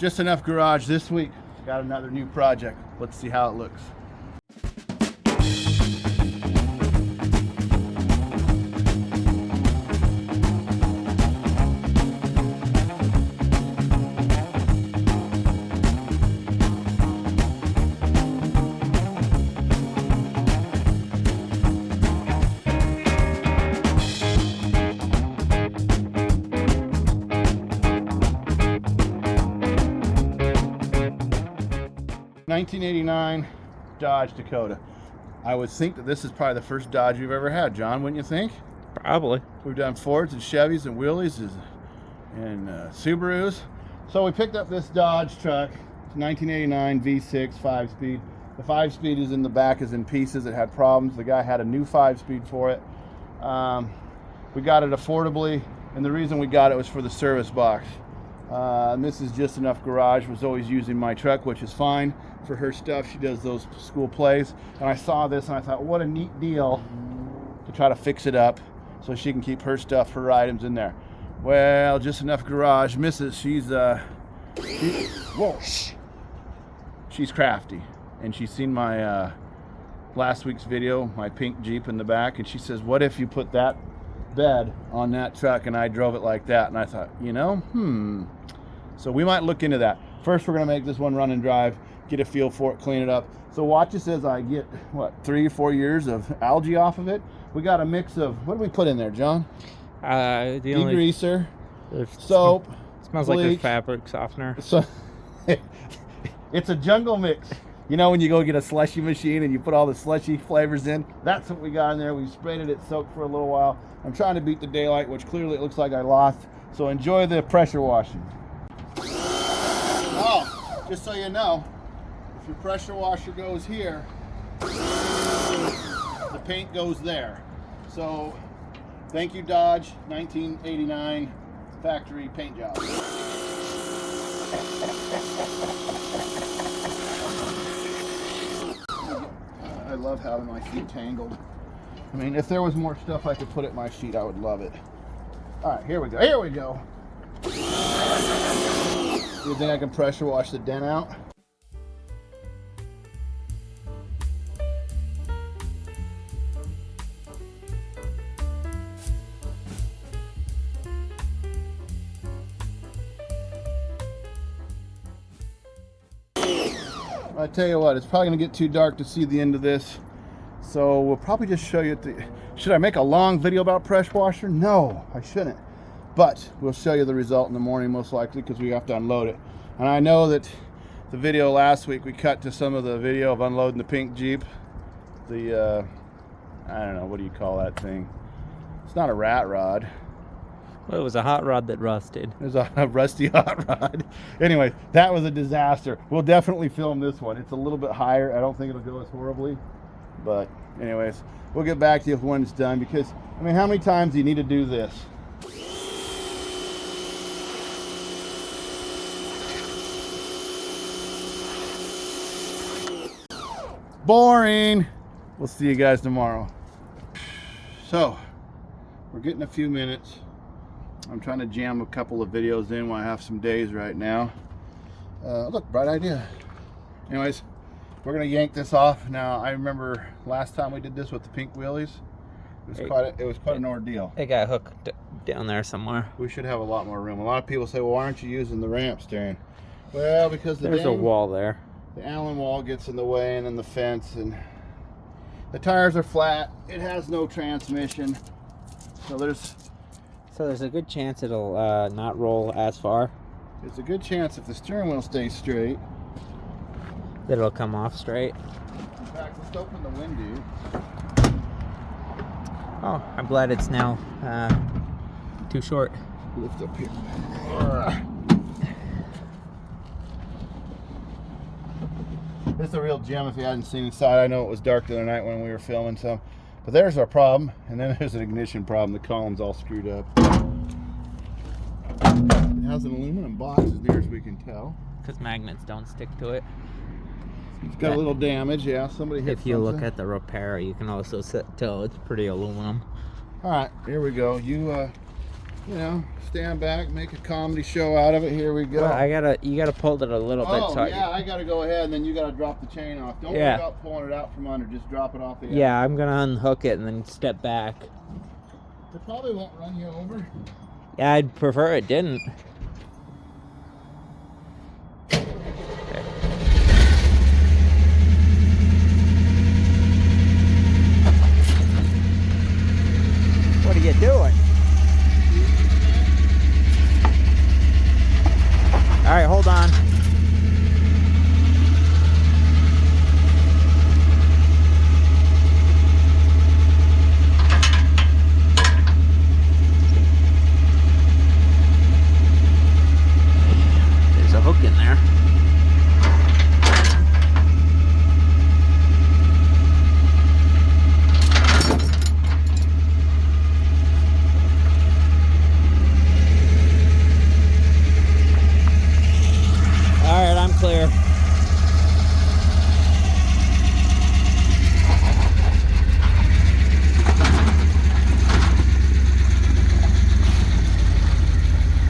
Just enough garage this week. Got another new project. Let's see how it looks. '89 Dodge Dakota. I would think that this is probably the first Dodge you've ever had, John, wouldn't you think? Probably. We've done Fords and Chevys and Willys and Subarus. So we picked up this Dodge truck, 1989 V6 5-speed. The 5-speed is in the back, is in pieces. It had problems. The guy had a new 5-speed for it. We got it affordably, and the reason we got it was for the service box. And this is Just Enough Garage. Was always using my truck, which is fine for her stuff. She does those school plays. And I saw this and I thought, what a neat deal to try to fix it up so she can keep her stuff, her items in there. Well, Just Enough Garage misses. She's crafty, and she's seen my last week's video, my pink Jeep in the back, and she says, what if you put that bed on that truck and I drove it like that? And I thought, so we might look into that. First, we're going to make this one run and drive, get a feel for it, clean it up. So watch this as I get, 3 or 4 years of algae off of it. We got a mix of, what do we put in there, John? Degreaser, soap, smells bleach, like a fabric softener. So it's a jungle mix. You know when you go get a slushy machine and you put all the slushy flavors in? That's what we got in there. We sprayed it, soaked for a little while. I'm trying to beat the daylight, which clearly it looks like I lost. So enjoy the pressure washing. Oh, just so you know, if your pressure washer goes here, the paint goes there. So thank you, Dodge, 1989 factory paint job. I love having my feet tangled. I mean, if there was more stuff I could put at my feet, I would love it. All right, here we go. Here we go. You think I can pressure wash the dent out? I tell you what, it's probably going to get too dark to see the end of this, so we'll probably just show you should I make a long video about pressure washer? No, I shouldn't, but we'll show you the result in the morning most likely, because we have to unload it. And I know that the video last week, we cut to some of the video of unloading the pink Jeep, the I don't know, what do you call that thing? It's not a rat rod. Well, it was a hot rod that rusted. It was a rusty hot rod. Anyway, that was a disaster. We'll definitely film this one. It's a little bit higher. I don't think it'll go as horribly. But anyways, we'll get back to you when it's done, because, I mean, how many times do you need to do this? Boring. We'll see you guys tomorrow. So, we're getting a few minutes. I'm trying to jam a couple of videos in while I have some days right now. Look, bright idea. Anyways, we're gonna yank this off. Now, I remember last time we did this with the Pink Willys. It was quite an ordeal. It got hooked down there somewhere. We should have a lot more room. A lot of people say, well, why aren't you using the ramps, Darian? Well, because there's a wall there. The Allen wall gets in the way, and then the fence, and the tires are flat. It has no transmission. So there's a good chance it'll not roll as far. There's a good chance if the steering wheel stays straight that it'll come off straight. In fact, let's open the window. Oh, I'm glad it's now too short. Lift up here. This is a real gem if you hadn't seen inside. I know it was dark the other night when we were filming some. But there's our problem, and then there's an ignition problem. The column's all screwed up. It has an aluminum box as near as we can tell. Because magnets don't stick to it. It's got a little damage, yeah. Somebody hit If you something. look at the repair, you can also tell it's pretty aluminum. All right, here we go. You you know, stand back, make a comedy show out of it. Here we go. Well, you gotta pull it a little bit. Oh, yeah, I gotta go ahead, and then you gotta drop the chain off. Don't worry about pulling it out from under. Just drop it off the end. Yeah, I'm gonna unhook it and then step back. It probably won't run you over. Yeah, I'd prefer it didn't. What are you doing? All right, hold on. There's a hook in there. Clear.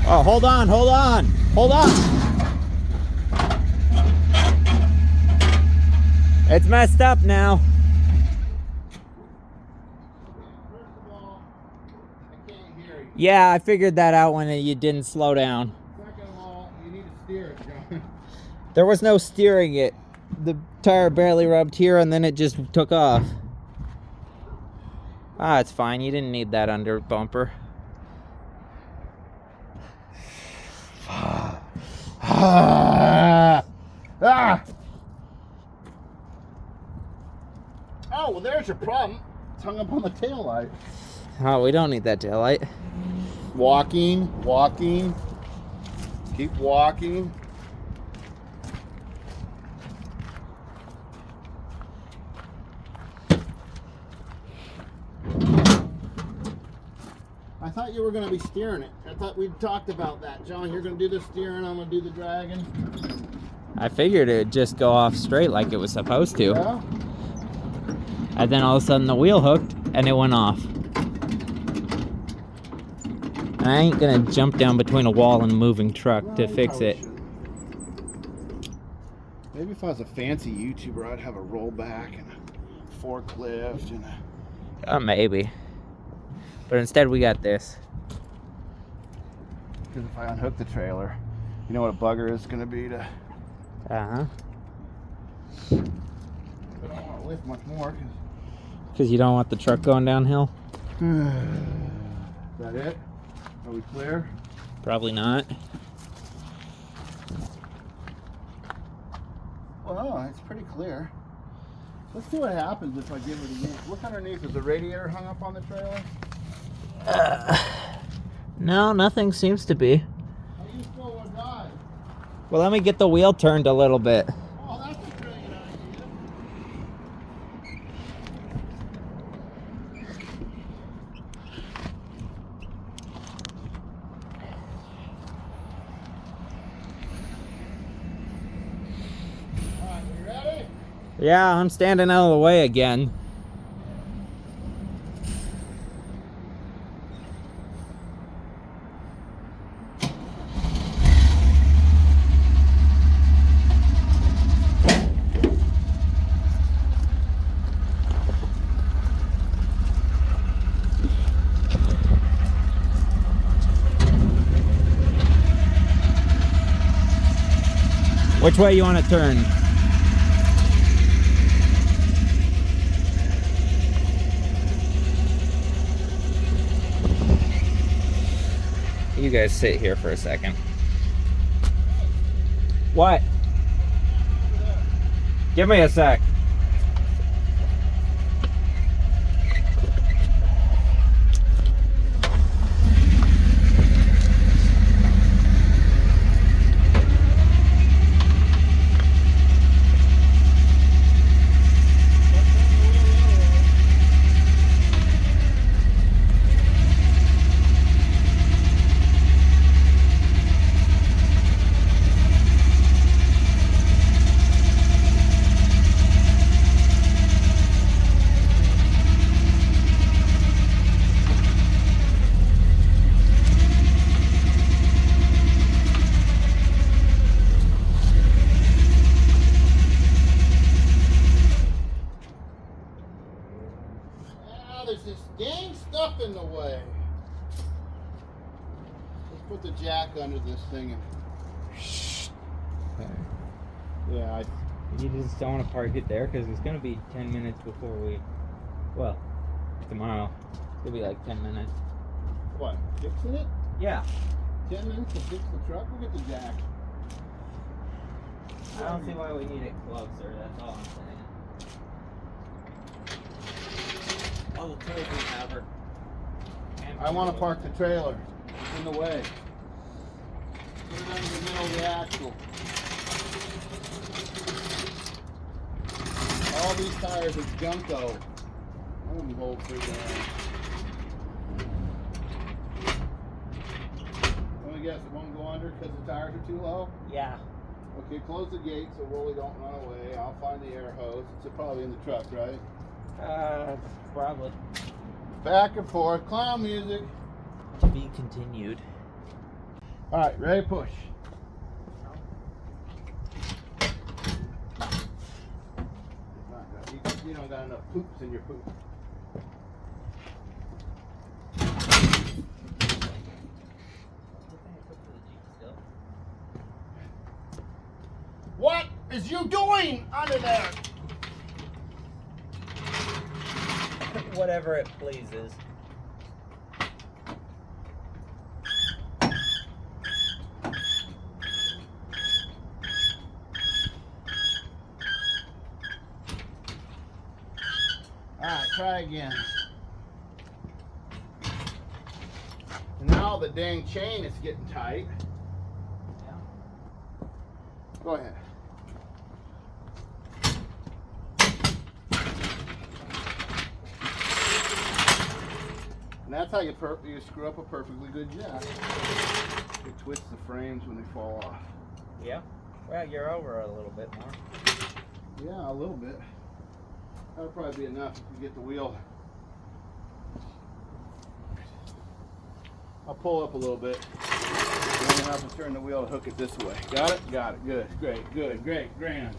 Oh, hold on, hold on, hold on. It's messed up now. First of all, I can't hear you. Yeah, I figured that out when you didn't slow down. Second of all, you need to steer it, John. There was no steering it. The tire barely rubbed here and then it just took off. Ah, it's fine. You didn't need that under bumper. Ah! Oh, well, there's your problem. It's hung up on the taillight. Oh, we don't need that taillight. Walking, walking. Keep walking. I thought you were going to be steering it. I thought we'd talked about that. John, you're going to do the steering, I'm going to do the dragging. I figured it'd just go off straight like it was supposed to. Yeah? And then all of a sudden the wheel hooked and it went off. And I ain't gonna jump down between a wall and a moving truck to fix it. Maybe if I was a fancy YouTuber, I'd have a rollback and a forklift and a... Maybe. But instead we got this. Because if I unhook the trailer, you know what a bugger is going to be to... Uh-huh. I don't want to lift much more. Because you don't want the truck going downhill? Is that it? Are we clear? Probably not. Well, it's pretty clear. Let's see what happens if I give it a yank. Look underneath. Is the radiator hung up on the trailer? No, nothing seems to be. I used to would die. Well, let me get the wheel turned a little bit. Oh, that's a pretty good idea. Alright, you ready? Yeah, I'm standing out of the way again. Which way you want to turn? You guys sit here for a second. What? Give me a sec. in the way. Let's put the jack under this thing and Okay. yeah, You just don't want to park it there because it's going to be 10 minutes before we, well, tomorrow. It'll be like 10 minutes. what? Fixing it? Yeah. 10 minutes to fix the truck? We'll get the jack. I don't see why we need it closer, that's all I'm saying. Oh, the toy hammer. I want to park the trailer. It's in the way. Put it under the middle of the axle. All these tires are Junko. I wouldn't hold for that. Let me guess, it won't go under because the tires are too low? Yeah. Okay, close the gate so Rolly don't run away. I'll find the air hose. It's probably in the truck, right? Probably. Back and forth. Clown music. To be continued. All right, ready, push. You don't got enough poops in your poop. What is you doing under there? Whatever it pleases. Alright, try again. Now the dang chain is getting tight. Yeah. Go ahead. And that's how you screw up a perfectly good jack. You twist the frames when they fall off. Yeah. Well, you're over a little bit more. Yeah, a little bit. That'll probably be enough if we get the wheel. I'll pull up a little bit. Then we'll have to turn the wheel to hook it this way. Got it? Got it. Good. Great. Good. Great. Grand.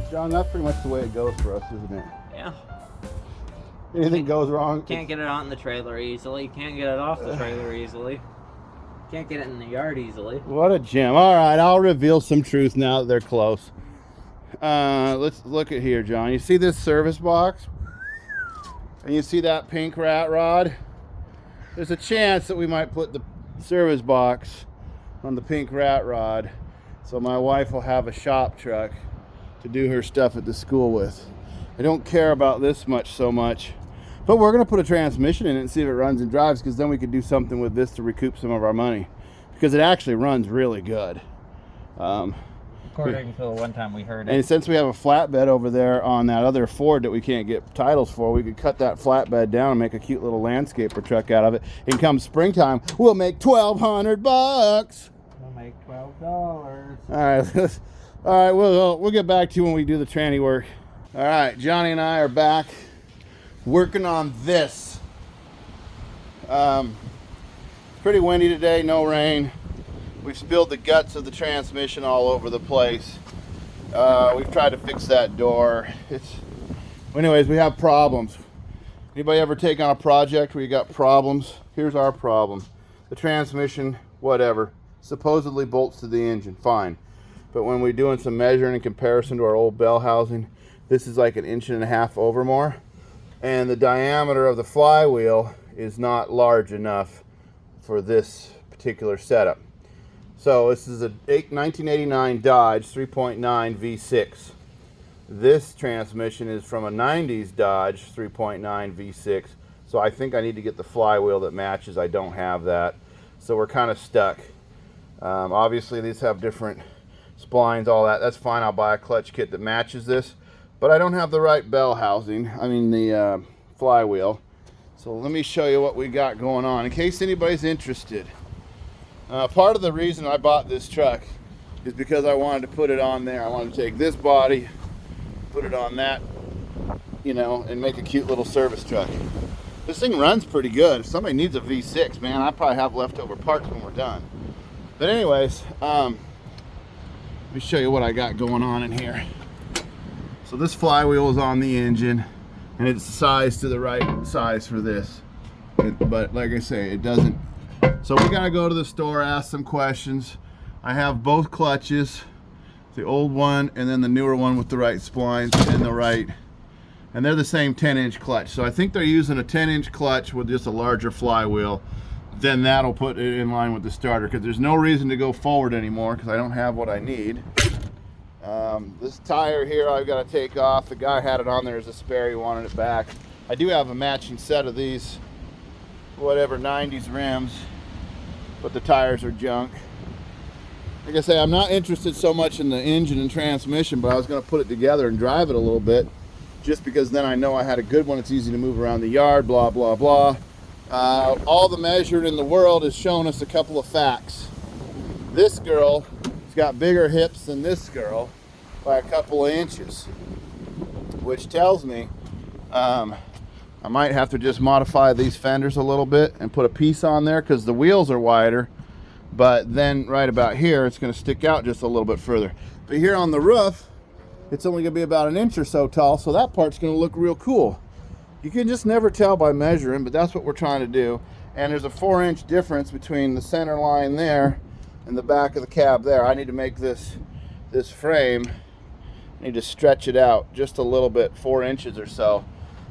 John, that's pretty much the way it goes for us, isn't it? Yeah. Anything goes wrong. Can't get it on the trailer easily. Can't get it off the trailer easily. Can't get it in the yard easily. What a gem. All right, I'll reveal some truth now that they're close. Let's look at here, John. You see this service box? And you see that pink rat rod? There's a chance that we might put the service box on the pink rat rod so my wife will have a shop truck to do her stuff at the school with. I don't care about this much so much, but we're going to put a transmission in it and see if it runs and drives, because then we could do something with this to recoup some of our money, because it actually runs really good. According to the one time we heard it. And since we have a flatbed over there on that other Ford that we can't get titles for, we could cut that flatbed down and make a cute little landscaper truck out of it. And come springtime, we'll make $1,200. We'll make $12. All right, we'll get back to you when we do the tranny work. All right, Johnny and I are back working on this. Pretty windy today, no rain. We've spilled the guts of the transmission all over the place. We've tried to fix that door. Anyways, we have problems. Anybody ever take on a project where you got problems? Here's our problem. The transmission, whatever, supposedly bolts to the engine, fine. But when we're doing some measuring in comparison to our old bell housing, this is like 1.5 inches over more. And the diameter of the flywheel is not large enough for this particular setup. So this is a 1989 Dodge 3.9 V6. This transmission is from a 90s Dodge 3.9 V6. So I think I need to get the flywheel that matches. I don't have that. So we're kind of stuck. Obviously these have different splines, all that. That's fine. I'll buy a clutch kit that matches this. But I don't have the right bell housing. I mean the flywheel. So let me show you what we got going on in case anybody's interested. Part of the reason I bought this truck is because I wanted to put it on there. I wanted to take this body, put it on that, you know, and make a cute little service truck. This thing runs pretty good. If somebody needs a V6, man, I probably have leftover parts when we're done. But anyways, let me show you what I got going on in here. So this flywheel is on the engine, and it's sized to the right size for this. But like I say, it doesn't. So we gotta go to the store, ask some questions. I have both clutches, the old one and then the newer one with the right splines and the right, and they're the same 10-inch clutch. So I think they're using a 10-inch clutch with just a larger flywheel. Then that'll put it in line with the starter, because there's no reason to go forward anymore because I don't have what I need. This tire here I've got to take off. The guy had it on there as a spare, he wanted it back. I do have a matching set of these, whatever, 90s rims, but the tires are junk. Like I say, I'm not interested so much in the engine and transmission, but I was going to put it together and drive it a little bit, just because then I know I had a good one. It's easy to move around the yard, blah, blah, blah. All the measuring in the world has shown us a couple of facts. This girl has got bigger hips than this girl by a couple of inches, which tells me I might have to just modify these fenders a little bit and put a piece on there, because the wheels are wider, but then right about here it's going to stick out just a little bit further. But here on the roof, it's only going to be about an inch or so tall, so that part's going to look real cool. You can just never tell by measuring, but that's what we're trying to do. And there's a 4-inch difference between the center line there and the back of the cab there. I need to make this frame, I need to stretch it out just a little bit, 4 inches or so.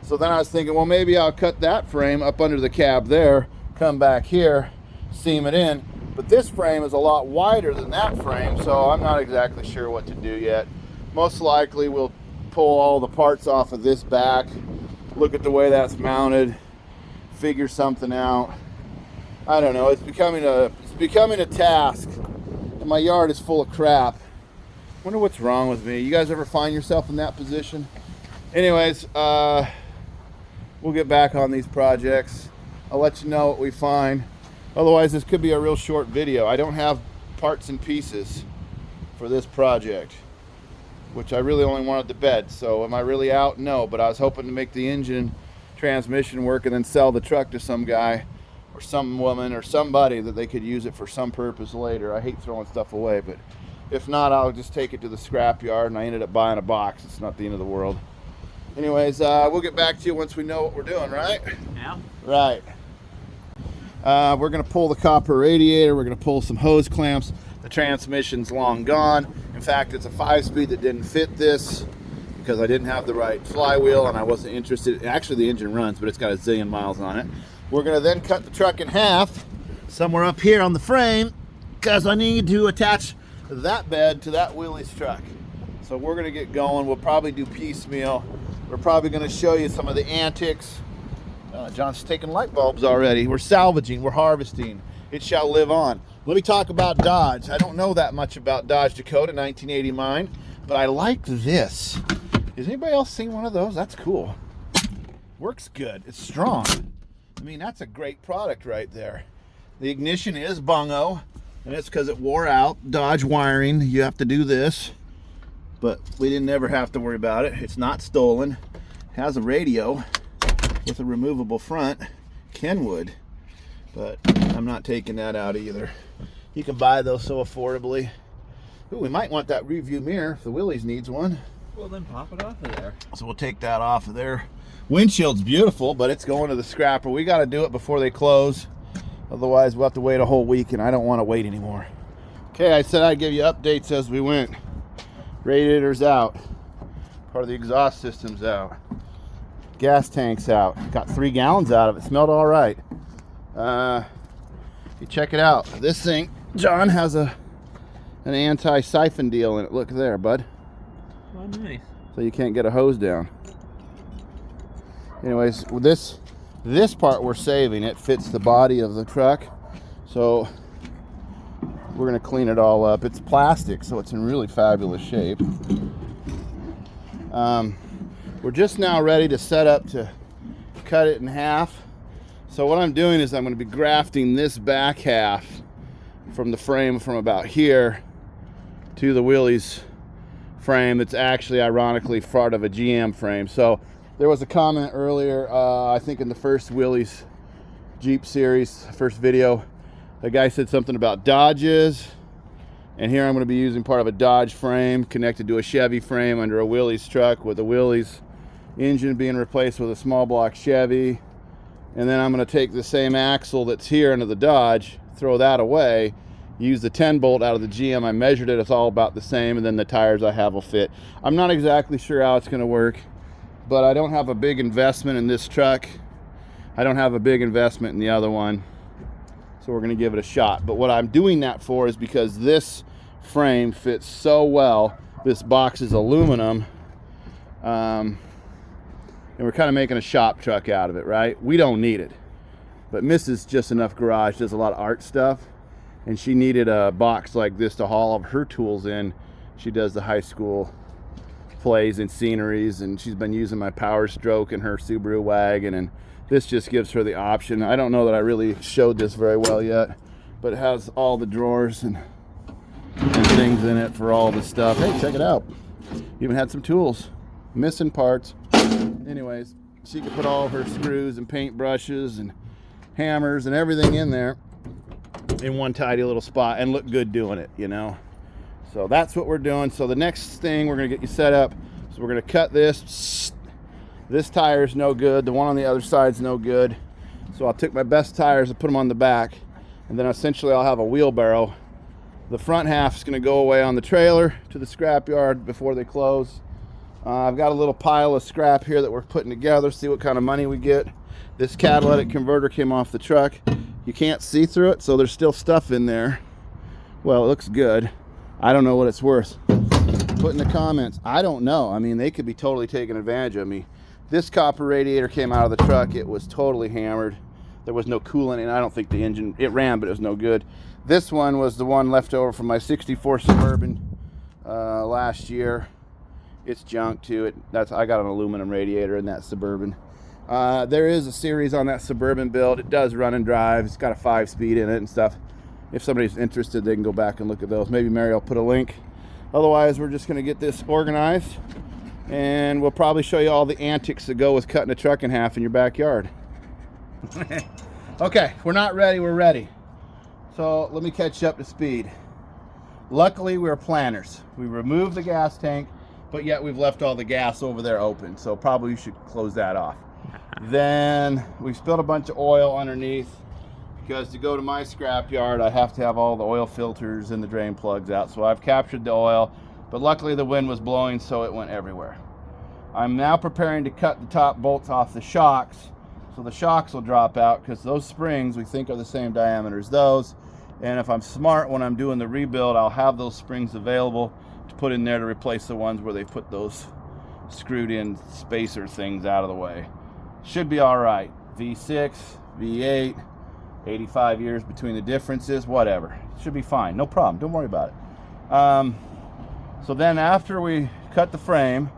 So then I was thinking, well, maybe I'll cut that frame up under the cab there, come back here, seam it in. But this frame is a lot wider than that frame, so I'm not exactly sure what to do yet. Most likely we'll pull all the parts off of this back, look at the way that's mounted, figure something out. I don't know, it's becoming a task. And my yard is full of crap. Wonder what's wrong with me. You guys ever find yourself in that position? Anyways, we'll get back on these projects. I'll let you know what we find. Otherwise, this could be a real short video. I don't have parts and pieces for this project, which I really only wanted the bed. So am I really out? No, but I was hoping to make the engine transmission work and then sell the truck to some guy or some woman or somebody that they could use it for some purpose later. I hate throwing stuff away, but if not, I'll just take it to the scrap yard, and I ended up buying a box. It's not the end of the world. Anyways, we'll get back to you once we know what we're doing, right? Yeah. Right. We're going to pull the copper radiator. We're going to pull some hose clamps. The transmission's long gone. In fact, it's a 5-speed that didn't fit this because I didn't have the right flywheel and I wasn't interested. Actually, the engine runs, but it's got a zillion miles on it. We're going to then cut the truck in half somewhere up here on the frame because I need to attach that bed to that Willys truck. So we're going to get going. We'll probably do piecemeal. We're probably going to show you some of the antics. John's taking light bulbs already. We're salvaging. We're harvesting. It shall live on. Let me talk about Dodge. I don't know that much about Dodge Dakota 1980 mine, but I like this. Has anybody else seen one of those? That's cool. Works good. It's strong. I mean, that's a great product right there. The ignition is bungo, and it's because it wore out. Dodge wiring, you have to do this, but we didn't ever have to worry about it. It's not stolen. It has a radio with a removable front, Kenwood, but I'm not taking that out either. You can buy those so affordably. Ooh, we might want that review mirror if the Willys needs one. Well, then pop it off of there. So we'll take that off of there. Windshield's beautiful, but it's going to the scrapper. We got to do it before they close. Otherwise, we'll have to wait a whole week, and I don't want to wait anymore. Okay, I said I'd give you updates as we went. Radiator's out. Part of the exhaust system's out. Gas tank's out. Got 3 gallons out of it. Smelled all right. You check it out. This thing, John has an anti-siphon deal in it. Look there, bud. Oh, nice. So you can't get a hose down. Anyways, with this part we're saving. It fits the body of the truck. So we're going to clean it all up. It's plastic, so it's in really fabulous shape. We're just now ready to set up to cut it in half. So what I'm doing is I'm going to be grafting this back half from the frame from about here to the Willys frame that's actually ironically part of a GM frame. So there was a comment earlier, I think in the first Willys Jeep series, first video, a guy said something about Dodges, and here I'm going to be using part of a Dodge frame connected to a Chevy frame under a Willys truck, with a Willys engine being replaced with a small block Chevy. And then I'm going to take the same axle that's here under the Dodge, throw that away, use the 10 bolt out of the GM. I measured it, it's all about the same, and then the tires I have will fit. I'm not exactly sure how it's going to work, but I don't have a big investment in this truck. I don't have a big investment in the other one, so we're going to give it a shot. But what I'm doing that for is because this frame fits so well. This box is aluminum, and we're kind of making a shop truck out of it, right? We don't need it, but Mrs. Just Enough Garage does a lot of art stuff, and she needed a box like this to haul all of her tools in. She does the high school plays and sceneries, and she's been using my Power Stroke in her Subaru wagon, and this just gives her the option. I don't know that I really showed this very well yet, but it has all the drawers and things in it for all the stuff. Hey, check it out. Even had some tools, missing parts. Anyways, she could put all of her screws and paint brushes and hammers and everything in there in one tidy little spot and look good doing it, you know. So that's what we're doing. So the next thing, we're gonna get you set up. So we're gonna cut this. This tire is no good. The one on the other side's no good. So I took my best tires and put them on the back, and then essentially I'll have a wheelbarrow. The front half is gonna go away on the trailer to the scrapyard before they close. I've got a little pile of scrap here that we're putting together, see what kind of money we get. This catalytic converter came off the truck. You can't see through it, so there's still stuff in there. Well, it looks good. I don't know what it's worth. Put in the comments. I don't know. I mean, they could be totally taking advantage of me. This copper radiator came out of the truck. It was totally hammered. There was no coolant in it. I don't think the engine, it ran, but it was no good. This one was the one left over from my 64 Suburban last year. It's junk too. I got an aluminum radiator in that Suburban. There is a series on that Suburban build. It does run and drive. It's got a 5-speed in it and stuff. If somebody's interested, they can go back and look at those. Maybe Mary will put a link. Otherwise, we're just going to get this organized, and we'll probably show you all the antics that go with cutting a truck in half in your backyard. Okay, we're not ready. We're ready. So let me catch you up to speed. Luckily, we're planners. We removed the gas tank, but yet we've left all the gas over there open, so probably you should close that off. Then we spilled a bunch of oil underneath, because to go to my scrapyard I have to have all the oil filters and the drain plugs out. So I've captured the oil, but luckily the wind was blowing, so it went everywhere. I'm now preparing to cut the top bolts off the shocks, so the shocks will drop out, because those springs we think are the same diameter as those. And if I'm smart, when I'm doing the rebuild, I'll have those springs available to put in there to replace the ones where they put those screwed in spacer things out of the way. Should be all right. V6, V8, 85 years between the differences, whatever. Should be fine, no problem, don't worry about it. So then after we cut the frame,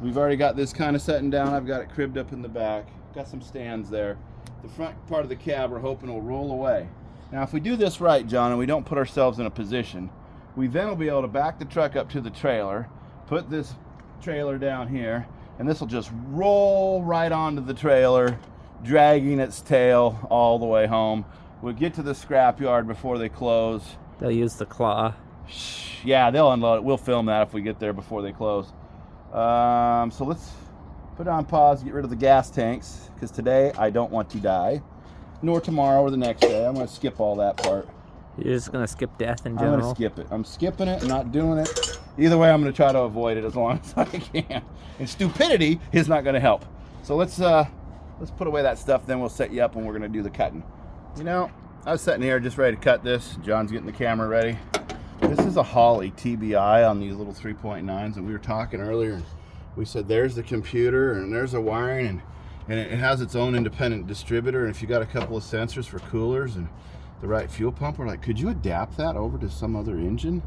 we've already got this kind of setting down. I've got it cribbed up in the back, got some stands there. The front part of the cab we're hoping will roll away. Now if we do this right, John, and we don't put ourselves in a position, we then will be able to back the truck up to the trailer, put this trailer down here, and this will just roll right onto the trailer, dragging its tail all the way home. We'll get to the scrapyard before they close. They'll use the claw. Yeah, they'll unload it. We'll film that if we get there before they close. So let's put it on pause, get rid of the gas tanks, because today I don't want to die, nor tomorrow or the next day. I'm going to skip all that part. You're just going to skip death in general? I'm going to skip it. I'm skipping it and not doing it. Either way, I'm going to try to avoid it as long as I can. And stupidity is not going to help. So let's put away that stuff, then we'll set you up and we're going to do the cutting. You know, I was sitting here just ready to cut this. John's getting the camera ready. This is a Holley TBI on these little 3.9s, and we were talking earlier, and we said there's the computer and there's the wiring, and it has its own independent distributor, and if you got a couple of sensors for coolers and the right fuel pump, we're like, could you adapt that over to some other engine?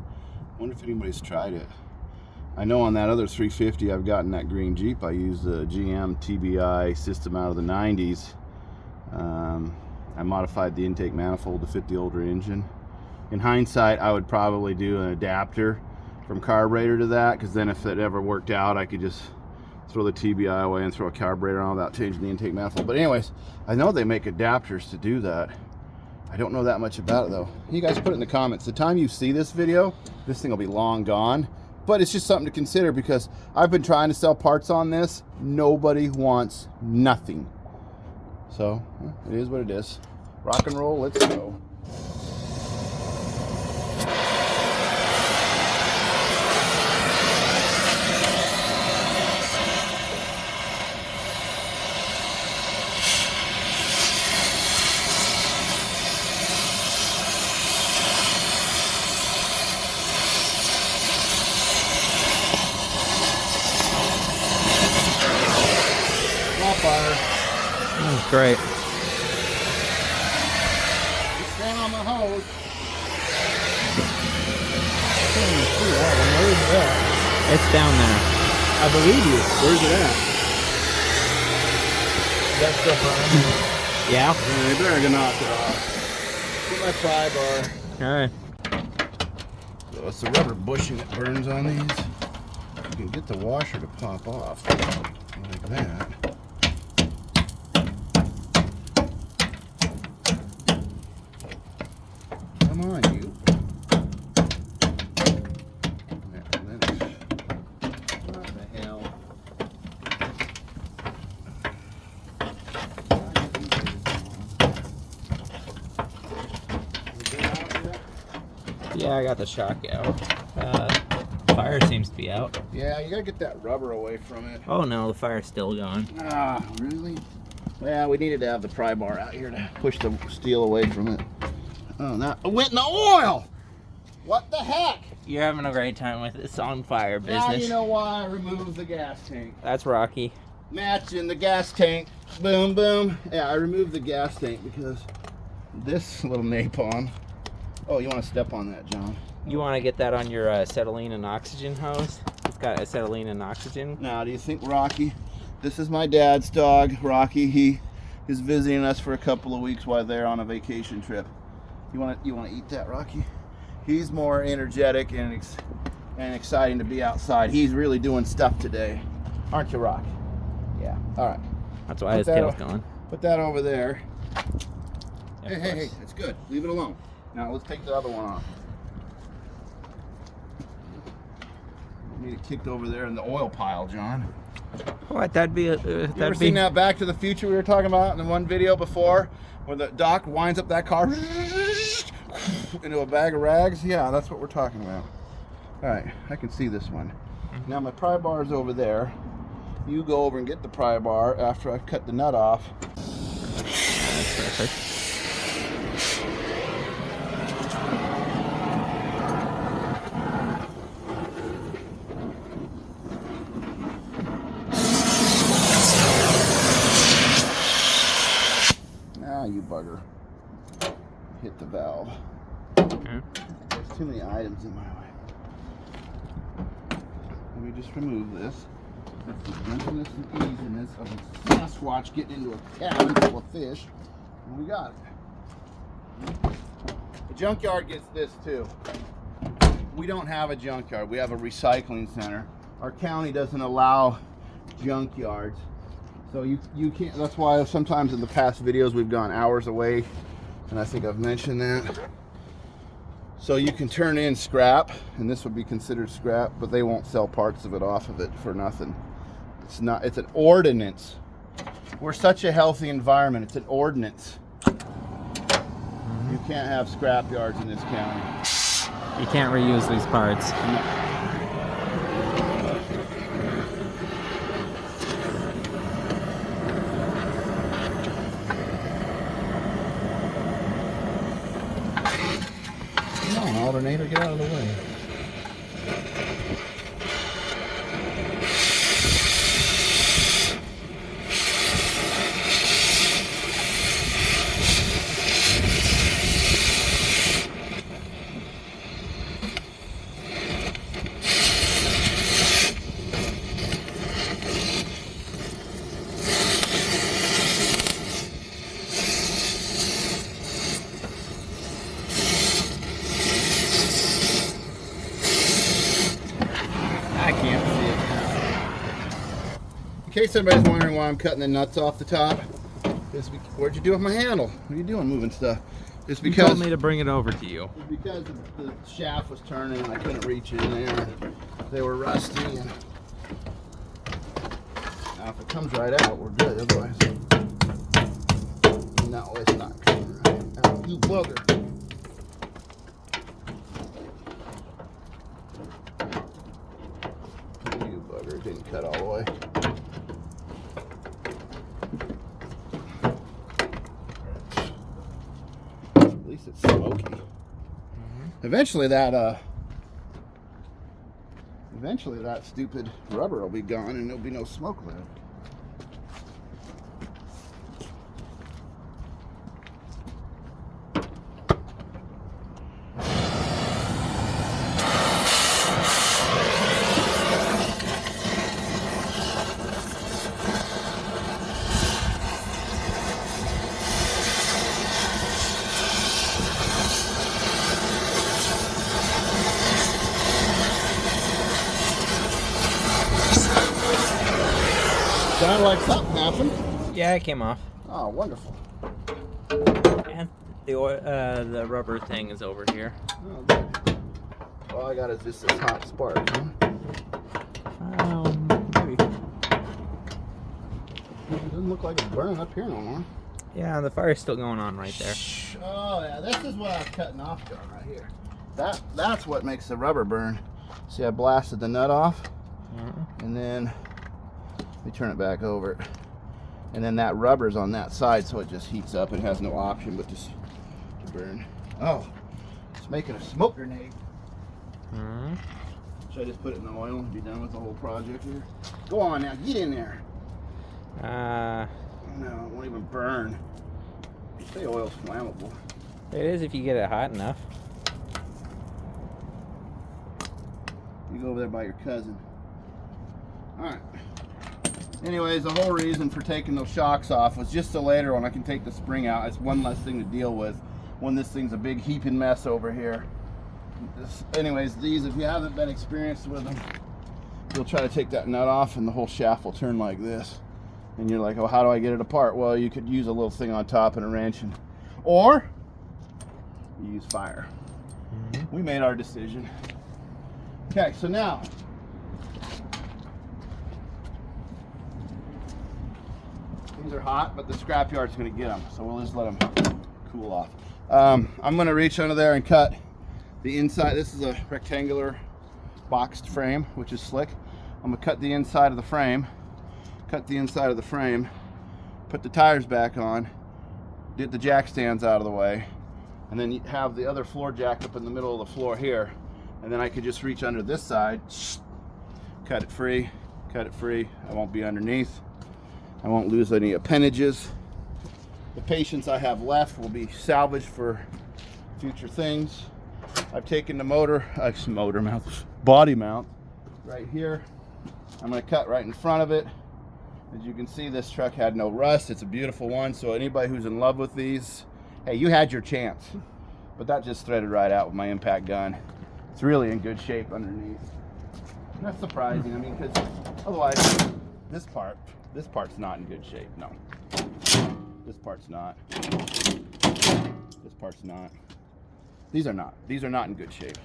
I wonder if anybody's tried it. I know on that other 350 I've gotten that green Jeep, I used the GM TBI system out of the 90s. I modified the intake manifold to fit the older engine. In hindsight, I would probably do an adapter from carburetor to that, because then if it ever worked out, I could just throw the TBI away and throw a carburetor on without changing the intake manifold. But anyways, I know they make adapters to do that. I don't know that much about it though. You guys put it in the comments. The time you see this video, this thing will be long gone. But it's just something to consider, because I've been trying to sell parts on this. Nobody wants nothing. So, it is what it is. Rock and roll, let's go. That's great. Stand on the hose. It's down there. I believe you. Where's it at? That stuff on. Yeah. Yeah, you better knock it off. Get my pry bar. Alright. So it's the rubber bushing that burns on these. You can get the washer to pop off like that. Come on, you. What the hell? Yeah, I got the shock out. Fire seems to be out. Yeah, you gotta get that rubber away from it. Oh no, the fire's still going. Ah, really? Well, we needed to have the pry bar out here to push the steel away from it. Oh, now it went in the oil! What the heck? You're having a great time with this on fire business. Now you know why I removed the gas tank. That's Rocky. Matching the gas tank. Boom, boom. Yeah, I removed the gas tank because this little napalm. Oh, you want to step on that, John? You want to get that on your acetylene and oxygen hose? It's got acetylene and oxygen. Now, do you think Rocky? This is my dad's dog, Rocky. He is visiting us for a couple of weeks while they're on a vacation trip. You want to eat that, Rocky? He's more energetic and exciting to be outside. He's really doing stuff today, aren't you, Rocky? Yeah. All right. That's why his tail's going. Put that over there. Yeah, Hey, it's good. Leave it alone. Now let's take the other one off. Need it kicked over there in the oil pile, John. What? That'd be. You ever seen that Back to the Future we were talking about in the one video before, where the doc winds up that car into a bag of rags? Yeah, that's what we're talking about. All right, I can see this one. Now my pry bar is over there. You go over and get the pry bar after I've cut the nut off. That's perfect. Now you bugger. Hit the valve. Okay. There's too many items in my way. Let me just remove this. That's the gentleness and easiness of a Sasquatch getting into a cabin full of fish. And we got it. The junkyard gets this too. We don't have a junkyard. We have a recycling center. Our county doesn't allow junkyards. So you can't, that's why sometimes in the past videos we've gone hours away, and I think I've mentioned that. So you can turn in scrap, and this would be considered scrap, but they won't sell parts of it off of it for nothing. It's not, it's an ordinance. We're such a healthy environment, it's an ordinance. You can't have scrap yards in this county. You can't reuse these parts. Come on, alternator, get out of the way. case anybody's wondering why I'm cutting the nuts off the top, what'd you do with my handle? What are you doing moving stuff? It's because you told me to bring it over to you. It's because the shaft was turning and I couldn't reach in there. They were rusty. And now if it comes right out, we're good. Otherwise, no, it's not coming right out. You bugger. You bugger. It didn't cut all the way. At least it's smoky. Eventually that stupid rubber will be gone and there'll be no smoke left. Sounded like something happened. Yeah, it came off. Oh, wonderful. And the rubber thing is over here. Oh, good. All I got is just this hot spark. Huh? Maybe. It doesn't look like it's burning up here no more. Yeah, the fire's still going on right there. Oh yeah, this is what I was cutting off, John, right here. That's what makes the rubber burn. See, I blasted the nut off, and then we turn it back over, and then that rubber's on that side, so it just heats up. It has no option but just to burn. Oh, it's making a smoke grenade. Should I just put it in the oil and be done with the whole project here? Go on now, get in there. No, it won't even burn. You say oil's flammable. It is if you get it hot enough. You go over there by your cousin. Alright. Anyways, the whole reason for taking those shocks off was just so later when I can take the spring out. It's one less thing to deal with when this thing's a big heaping mess over here. Anyways, these, if you haven't been experienced with them, you'll try to take that nut off and the whole shaft will turn like this. And you're like, oh, how do I get it apart? Well, you could use a little thing on top and a wrench, or you use fire. We made our decision. Okay, so now these are hot, but the scrapyard's going to get them, so we'll just let them cool off. I'm going to reach under there and cut the inside. This is a rectangular boxed frame, which is slick. I'm going to cut the inside of the frame. Cut the inside of the frame, put the tires back on, get the jack stands out of the way, and then you have the other floor jack up in the middle of the floor here, and then I could just reach under this side, cut it free, I won't be underneath, I won't lose any appendages. The patience I have left will be salvaged for future things. I've taken the body mount right here. I'm going to cut right in front of it. As you can see, this truck had no rust. It's a beautiful one, so anybody who's in love with these, hey, you had your chance. But that just threaded right out with my impact gun. It's really in good shape underneath. And that's surprising, I mean, because otherwise, this part's not in good shape, no. This part's not. This part's not. These are not in good shape.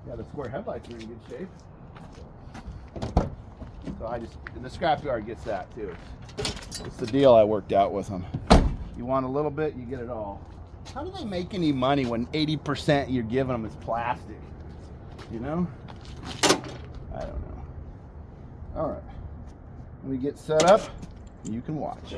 Yeah, the square headlights are in good shape. So the scrapyard gets that too. It's the deal I worked out with them. You want a little bit, you get it all. How do they make any money when 80% you're giving them is plastic? You know? I don't know. All right. Let me get set up. You can watch.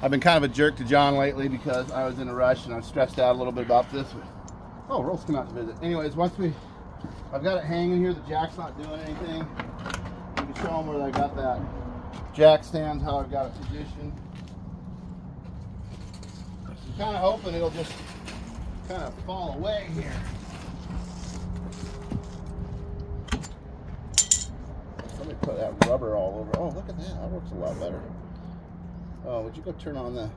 I've been kind of a jerk to John lately because I was in a rush and I'm stressed out a little bit about this. Oh, Rolf's come out to visit. Anyways, I've got it hanging here. The jack's not doing anything. You can show them where I got that jack stand, how I've got it positioned. I'm kind of hoping it'll just kind of fall away here. Somebody put that rubber all over. Oh, look at that. That works a lot better. Oh, would you go turn on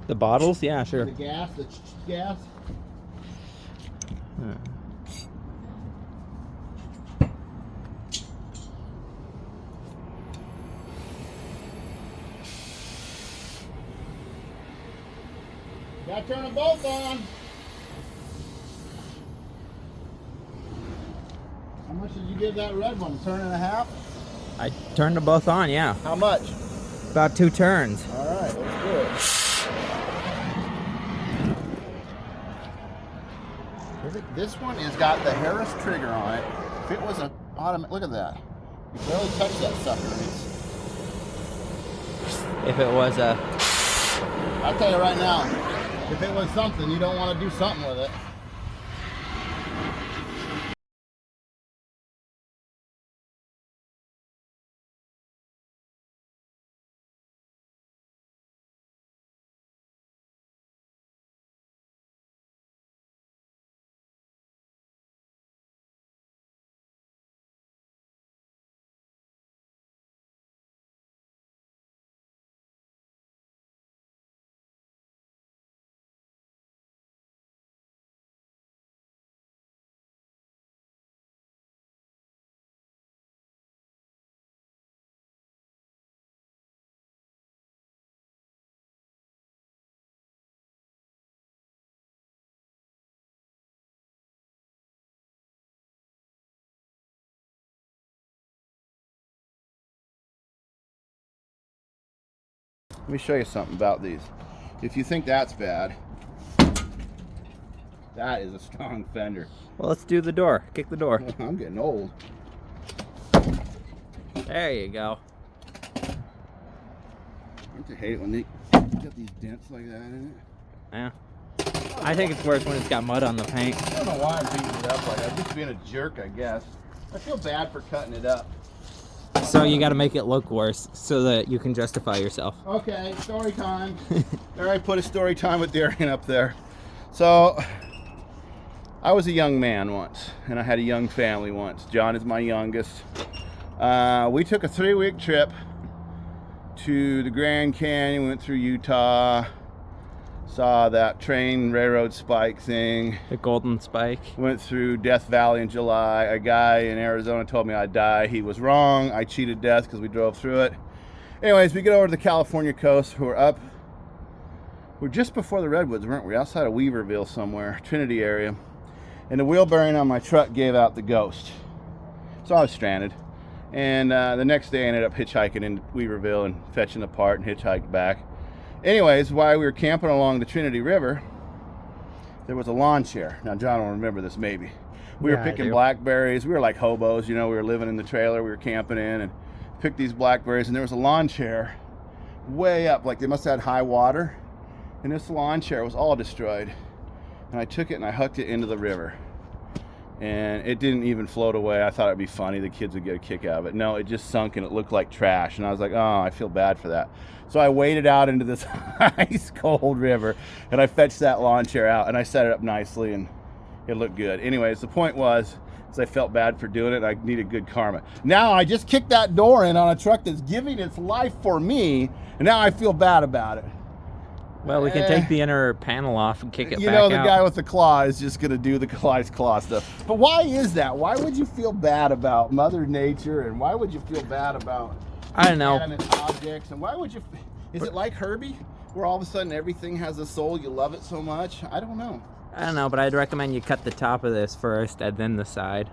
the bottles? Yeah, sure. The gas, the gas. Gotta turn them both on. How much did you give that red one? Turn and a half? I turned them both on, yeah. How much? About 2 turns. All right, let's do it. This one has got the Harris trigger on it. If it was an automatic, look at that. You barely touch that sucker. If it was a... I'll tell you right now, if it was something, you don't want to do something with it. Let me show you something about these. If you think that's bad, that is a strong fender. Well, let's do the door. Kick the door. I'm getting old. There you go. Don't you hate it when they get these dents like that in it? Yeah. I think it's worse when it's got mud on the paint. I don't know why I'm beating it up like that. I'm just being a jerk, I guess. I feel bad for cutting it up. So you got to make it look worse so that you can justify yourself. Okay, story time. There, I put a story time with Darian up there. So, I was a young man once, and I had a young family once. John is my youngest. We took a 3-week trip to the Grand Canyon, went through Utah, saw that train railroad spike thing. The golden spike. Went through Death Valley in July. A guy in Arizona told me I'd die. He was wrong. I cheated death because we drove through it. Anyways, we get over to the California coast. We're just before the Redwoods, weren't we? Outside of Weaverville somewhere, Trinity area. And the wheel bearing on my truck gave out the ghost. So I was stranded. And the next day I ended up hitchhiking into Weaverville and fetching the part and hitchhiked back. Anyways, while we were camping along the Trinity River, there was a lawn chair. Now, John will remember this maybe. We were picking blackberries. We were like hobos, you know, we were living in the trailer. We were camping in and picked these blackberries. And there was a lawn chair way up, like they must have had high water. And this lawn chair was all destroyed. And I took it and I hooked it into the river. And it didn't even float away. I thought it'd be funny. The kids would get a kick out of it. No, it just sunk and it looked like trash. And I was like, oh, I feel bad for that. So I waded out into this ice cold river and I fetched that lawn chair out and I set it up nicely and it looked good. Anyways, the point was, is I felt bad for doing it. I needed good karma. Now I just kicked that door in on a truck that's giving its life for me. And now I feel bad about it. Well, we can take the inner panel off and kick it back out. You know, the guy with the claw is just going to do the claw stuff. But why is that? Why would you feel bad about Mother Nature? And why would you feel bad about inanimate objects? And why would you... Is it like Herbie, where all of a sudden everything has a soul? You love it so much? I don't know. I don't know, but I'd recommend you cut the top of this first and then the side.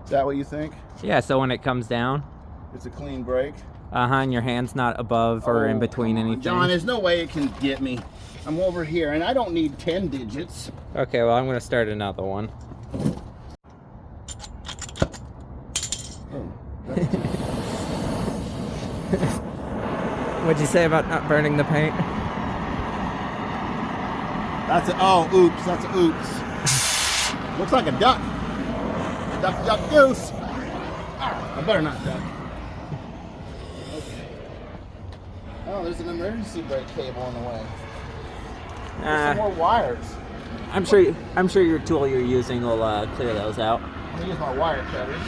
Is that what you think? Yeah, so when it comes down... It's a clean break? And your hand's not above or in between anything. John, there's no way it can get me. I'm over here, and I don't need 10 digits. Okay, well, I'm going to start another one. What'd you say about not burning the paint? That's a, oh, oops, that's a oops. Looks like a duck. Duck, duck, goose. I better not duck. Okay. Oh, there's an emergency brake cable in the way. There's some more wires. I'm sure your tool you're using will clear those out. I'm gonna use my wire cutters.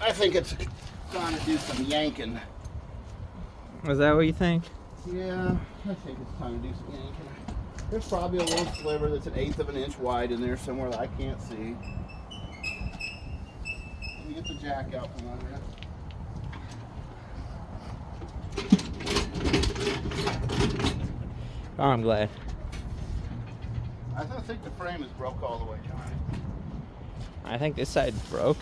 I think it's time to do some yanking. Was that what you think? Yeah, I think it's time to do some yanking. There's probably a little sliver that's 1/8 of an inch wide in there somewhere that I can't see. Let me get the jack out from under it. Oh, I'm glad. I don't think the frame is broke all the way, Johnny. I think this side broke.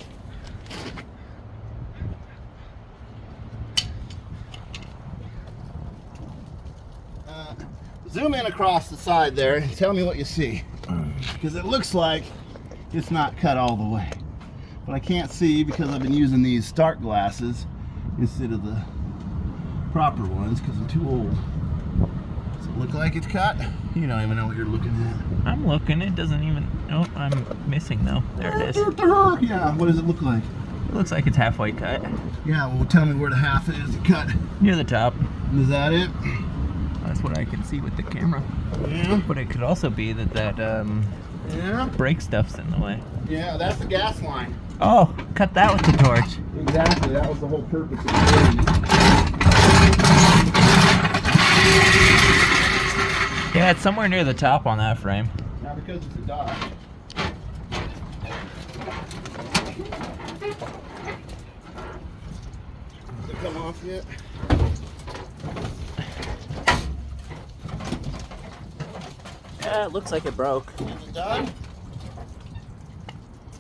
Zoom in across the side there and tell me what you see. Because it looks like it's not cut all the way. But I can't see because I've been using these Stark glasses instead of the proper ones because I'm too old. Does it look like it's cut? You don't even know what you're looking at. I'm looking. It doesn't even... Oh, I'm missing though. There it is. Yeah, what does it look like? It looks like it's halfway cut. Yeah, well tell me where the half is cut. Near the top. Is that it? That's what I can see with the camera. Yeah. But it could also be that Yeah. brake stuff's in the way. Yeah, that's the gas line. Oh, cut that with the torch. Exactly, that was the whole purpose of doing it. Yeah, it's somewhere near the top on that frame. Now because it's a Dodge. Does it come off yet? Yeah, it looks like it broke. Is it done?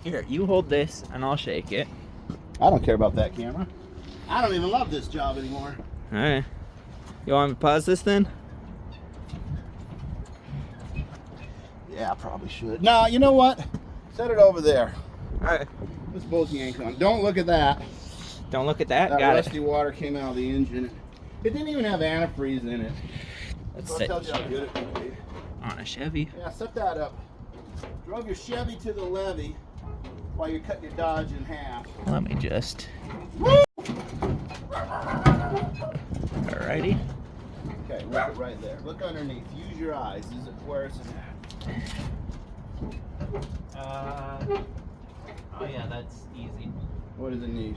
Here, you hold this and I'll shake it. I don't care about that camera. I don't even love this job anymore. Alright. You want me to pause this then? Yeah, I probably should. No, you know what? Set it over there. Alright. Let's both yank on. Don't look at that. Don't look at that. That Got rusty it. water came out of the engine. It didn't even have antifreeze in it. Let's So sit that tells you how good it would be. on a Chevy. Yeah, set that up. Drove your Chevy to the levee while you cut your Dodge in half. Let me just. Woo! Alrighty. Okay, look right there. Look underneath. Use your eyes. Is it where is it at? Oh yeah, that's easy. What does it need?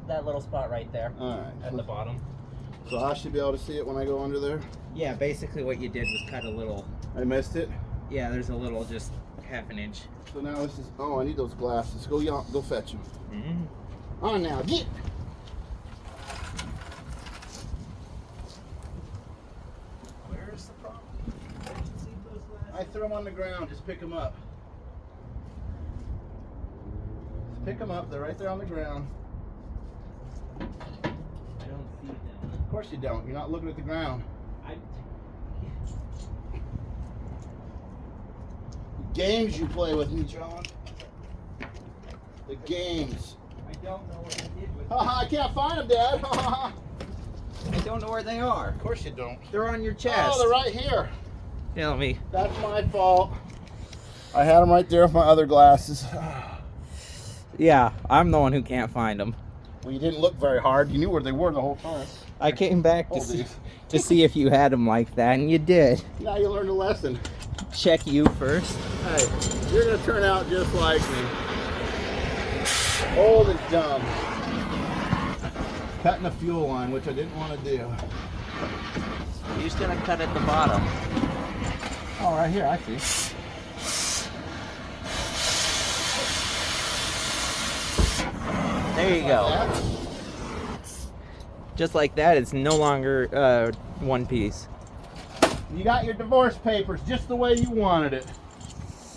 That little spot right there. Alright. At the bottom. So I should be able to see it when I go under there? Yeah, basically what you did was cut a little. I missed it? Yeah, there's a little, just half an inch. So now this is, oh, I need those glasses. Go fetch them. Mm-hmm. On now, get! Where's the problem? I threw them on the ground. Just pick them up. Just pick them up. They're right there on the ground. I don't see them. Of course you don't. You're not looking at the ground. Games you play with me, John. The games. I don't know what I did with I can't find them, Dad. I don't know where they are. Of course you don't. They're on your chest. Oh, they're right here. Yeah, let me. That's my fault. I had them right there with my other glasses. Yeah, I'm the one who can't find them. Well, you didn't look very hard. You knew where they were the whole time. I came back Hold these. to see if you had them like that, and you did. Now you learned a lesson. Check you first. Hey, you're going to turn out just like me. Old and dumb. Cutting a fuel line, which I didn't want to do. You're just gonna cut at the bottom. Oh, right here, I see. There you go. Just like that, it's no longer one piece. You got your divorce papers just the way you wanted it.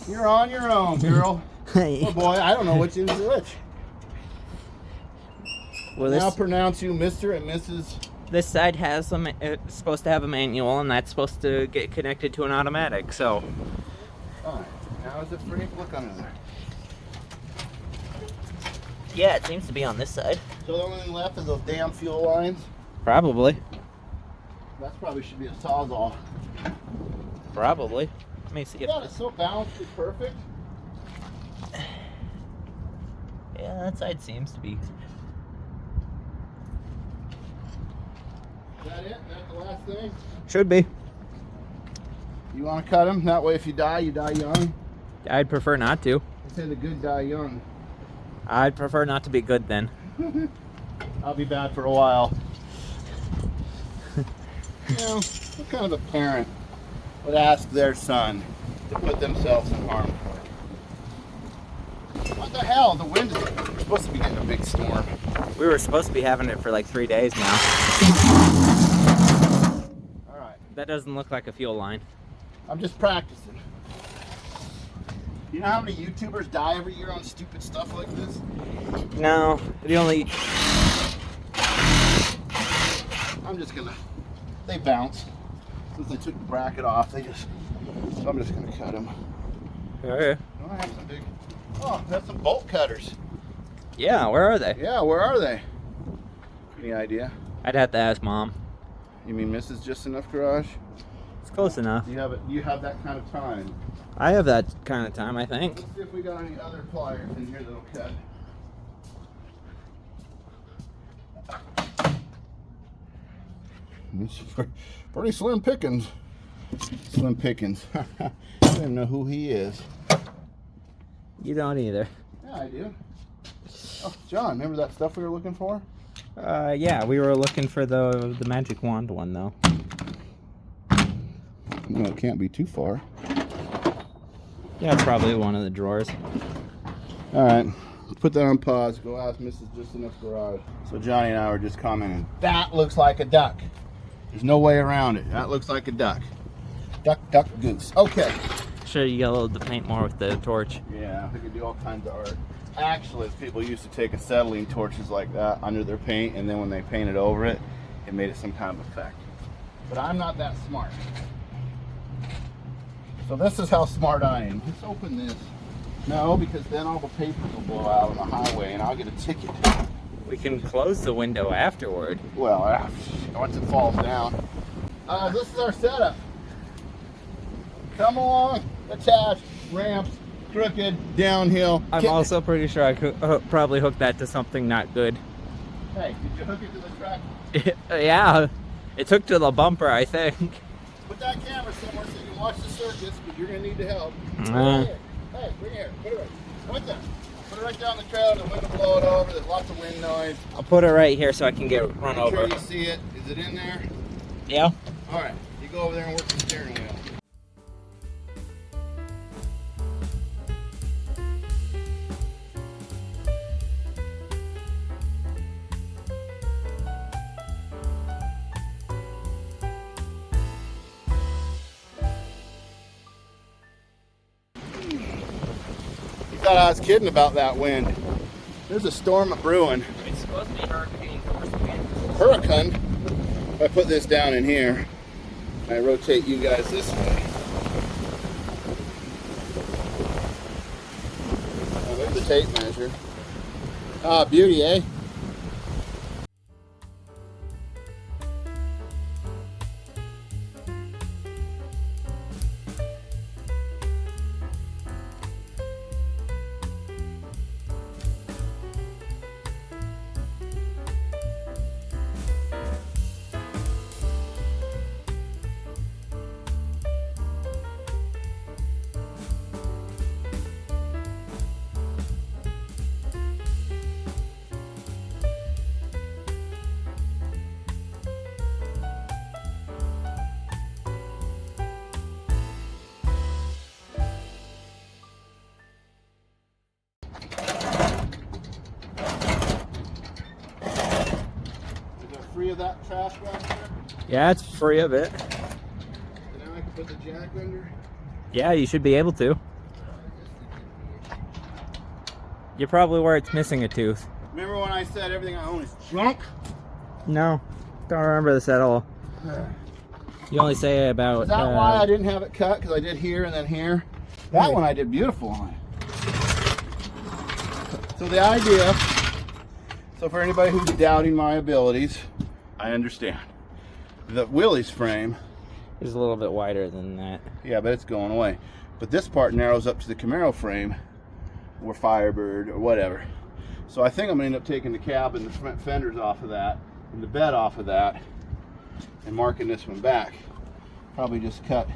You're on your own, girl. Oh boy, I don't know which is which. Well, Now pronounce you Mr. and Mrs. This side has it's supposed to have a manual, and that's supposed to get connected to an automatic. So. Alright, now is it free? Look under there. Yeah, it seems to be on this side. So the only thing left is those damn fuel lines. Probably. That probably should be a Sawzall. Probably. Let me see if. God, it's so balanced and perfect. Yeah, that side seems to be. Is that it? Is that the last thing? Should be. You want to cut them? That way if you die young. I'd prefer not to. They say the good die young. I'd prefer not to be good then. I'll be bad for a while. You know, what kind of a parent would ask their son to put themselves in harm's way? What the hell? The wind is... We're supposed to be getting a big storm. We were supposed to be having it for like 3 days now. Alright. That doesn't look like a fuel line. I'm just practicing. You know how many YouTubers die every year on stupid stuff like this? No, the only... I'm just gonna... They bounce. Since they took the bracket off, they just... So I'm just gonna cut them. Okay. Oh, I have some big... Oh, that's some bolt cutters. Yeah, where are they? Yeah, where are they? Any idea? I'd have to ask Mom. You mean Mrs. Just Enough Garage? It's close enough. You have that kind of time. I have that kind of time, I think. Let's see if we got any other pliers in here that'll cut. It's pretty slim pickings. Slim pickings. I don't even know who he is. You don't either. Yeah, I do. Oh, John, remember that stuff we were looking for? Yeah, we were looking for the magic wand one, though. No, it can't be too far. Yeah, it's probably one of the drawers. All right, put that on pause. Go ask Mrs. Just Enough Garage. So Johnny and I were just commenting. That looks like a duck. There's no way around it. That looks like a duck. Duck, duck, goose. Okay. Should have yellowed the paint more with the torch. Yeah, we could do all kinds of art. Actually, people used to take acetylene torches like that under their paint, and then when they painted over it, it made it some kind of effect. But I'm not that smart. So this is how smart I am. Let's open this. No, because then all the papers will blow out on the highway, and I'll get a ticket. We can close the window afterward. Well, once it falls down. This is our setup. Come along, attached, ramps, crooked, downhill. I'm also pretty sure I could probably hook that to something not good. Hey, did you hook it to the track? Yeah, it took to the bumper, I think. Put that camera somewhere so you can watch the circuits, because you're going to need the help. Hey, bring it here. Put it right there. Put it right down the trailer. The wind will blow it over. There's lots of wind noise. I'll put it right here so I can get run Make over. sure you see it. Is it in there? Yeah. All right. You go over there and work the steering wheel. You thought I was kidding about that wind. There's a storm brewing. It's supposed to be hurricane force wind. Hurricane. If I put this down in here, and I rotate you guys this way. Oh, there's the tape measure. Ah, beauty, eh? free of that trash back there? Yeah, it's free of it. And now I can put the jack under? Yeah, you should be able to. You're probably where it's missing a tooth. Remember when I said everything I own is junk? No, don't remember this at all. You only say about... Is that why I didn't have it cut? Because I did here and then here? That one I did beautiful on. So the idea, so for anybody who's doubting my abilities, I understand. The Willys frame is a little bit wider than that. Yeah, but it's going away. But this part narrows up to the Camaro frame, or Firebird, or whatever. So I think I'm going to end up taking the cab and the front fenders off of that, and the bed off of that, and marking this one back. Probably just cut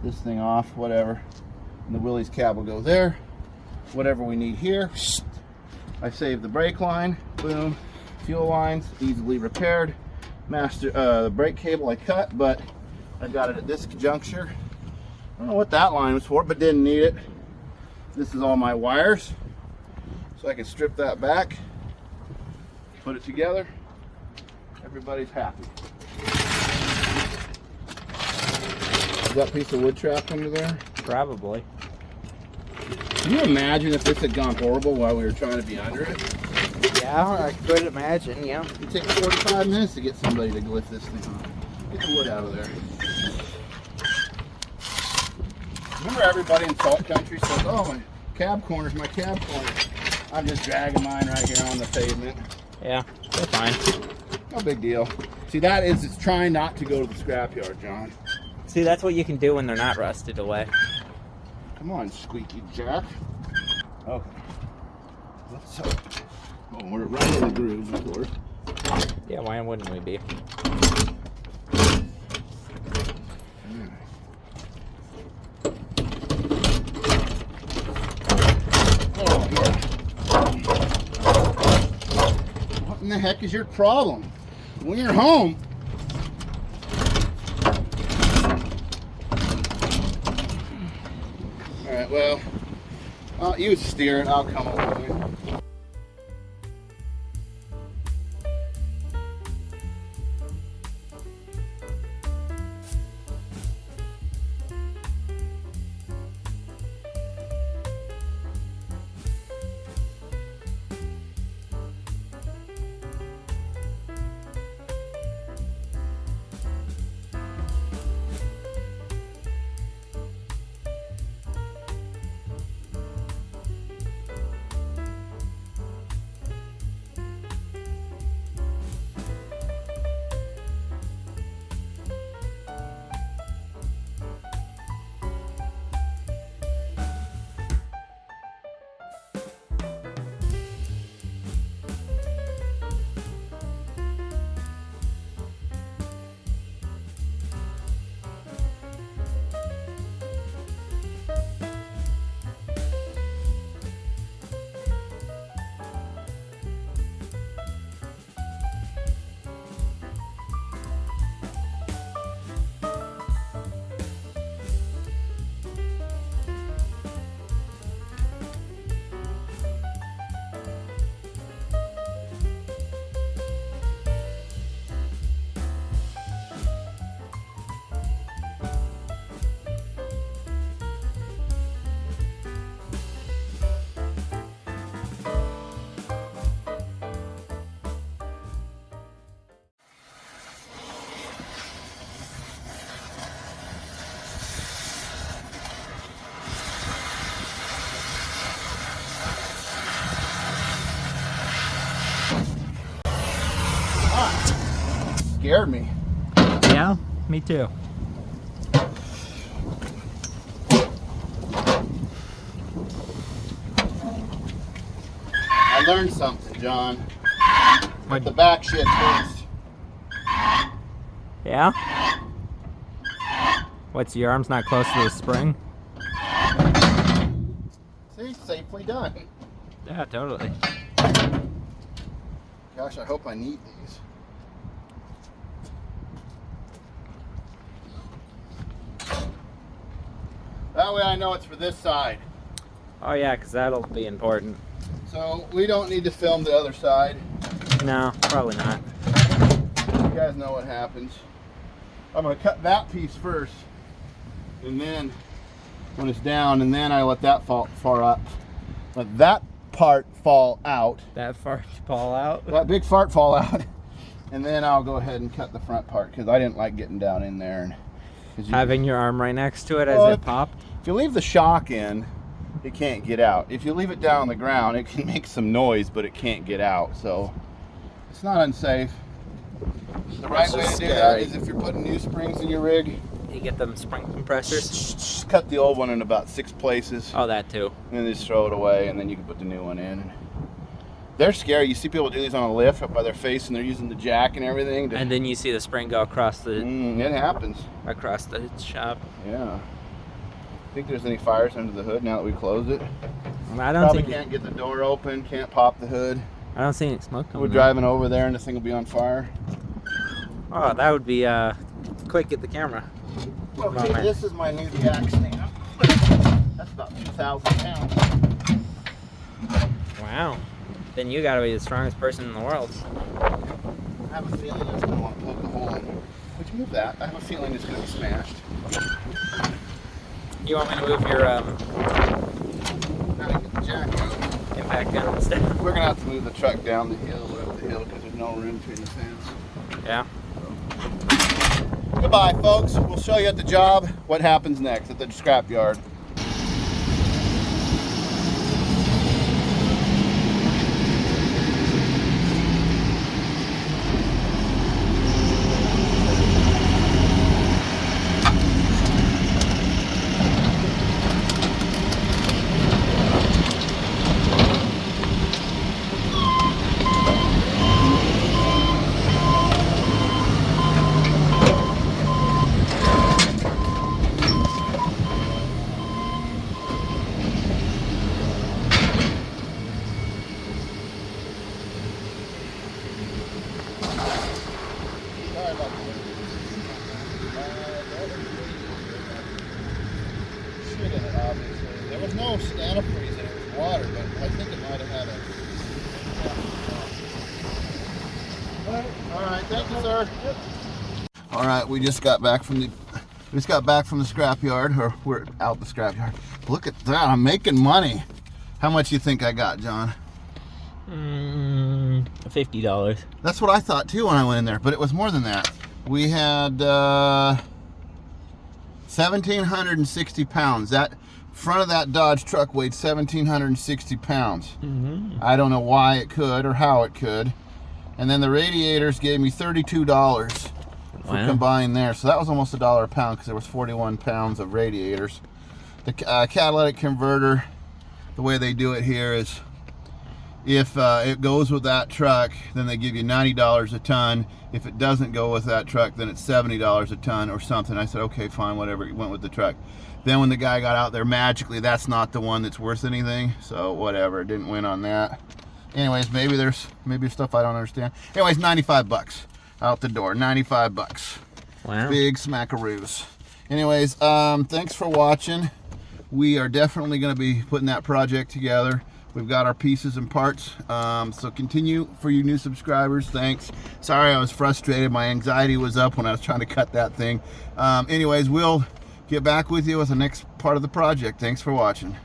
this thing off, whatever. And the Willys cab will go there. Whatever we need here. I saved the brake line, boom. Fuel lines, easily repaired. The brake cable I cut, but I got it at this juncture. I don't know what that line was for, but didn't need it. This is all my wires. So I can strip that back, put it together. Everybody's happy. Is that piece of wood trapped under there? Probably. Can you imagine if this had gone horrible while we were trying to be under it? Yeah, I could imagine, yeah. It takes 45 minutes to get somebody to lift this thing off. Get the wood out of there. Remember everybody in Salt Country says, oh, my cab corner's my cab corner. I'm just dragging mine right here on the pavement. Yeah, they're fine. No big deal. See, that is, it's trying not to go to the scrapyard, John. See, that's what you can do when they're not rusted away. Come on, squeaky jack. Okay. Let's hope. Oh, we're right in the groove, of course. Yeah, why wouldn't we be? Oh, yeah. What in the heck is your problem? When you're home, all right, well, you steer it, I'll come along. Scared me. Yeah, me too. I learned something, John. Let the back shit first. Yeah? What's, your arm's not close to the spring? See, safely done. Yeah, totally. Gosh, I hope I need these. That way I know it's for this side. Oh yeah, because that'll be important. So we don't need to film the other side. No, probably not. You guys know what happens. I'm gonna cut that piece first, and then when it's down, and then I let that fall up. Let that part fall out. That fart fall out? That big fart fall out. And then I'll go ahead and cut the front part, because I didn't like getting down in there. Having your arm right next to it as it popped? If you leave the shock in, it can't get out. If you leave it down on the ground, it can make some noise, but it can't get out. So it's not unsafe. The right way to do that is if you're putting new springs in your rig. You get them spring compressors? Just cut the old one in about 6 places. Oh, that too. And then just throw it away, and then you can put the new one in. They're scary. You see people do these on a lift up by their face, and they're using the jack and everything. And then you see the spring go across the... it happens. Across the shop. Yeah. Think there's any fires under the hood now that we closed it? I don't Probably think can't get the door open, can't pop the hood. I don't see any smoke coming. We're driving over there and the thing will be on fire. Oh, that would be quick at the camera. Okay, this is my new jack stand. That's about 2,000 pounds. Wow. Then you gotta be the strongest person in the world. I have a feeling it's going to want to poke a hole in. Would you move that? I have a feeling it's going to be smashed. You want me to move your Now get the jack out. impact gun and stuff? We're going to have to move the truck down the hill or up the hill because there's no room between the fence. Yeah. Goodbye, folks. We'll show you at the job what happens next at the scrapyard. There was no antifreeze in it, it was water, but I think it might have had a... Alright, thank you, sir. Yep. Alright, we just got back from the scrapyard, or we're out the scrapyard. Look at that, I'm making money. How much you think I got, John? $50. That's what I thought too when I went in there, but it was more than that. We had 1,760 pounds. That front of that Dodge truck weighed 1,760 pounds. I don't know why it could or how it could. And then the radiators gave me $32 for combined there. So that was almost $1 a pound because there was 41 pounds of radiators. The catalytic converter, the way they do it here is if it goes with that truck, then they give you $90 a ton. If it doesn't go with that truck, then it's $70 a ton or something. I said, okay, fine, whatever. It went with the truck. Then when the guy got out there, magically, that's not the one that's worth anything. So whatever, didn't win on that. Anyways, maybe there's stuff I don't understand. Anyways, 95 bucks out the door, 95 bucks. Wow. Big smackaroos. Anyways, thanks for watching. We are definitely going to be putting that project together. We've got our pieces and parts, so continue for you new subscribers. Thanks. Sorry I was frustrated. My anxiety was up when I was trying to cut that thing. Anyways, we'll get back with you with the next part of the project. Thanks for watching.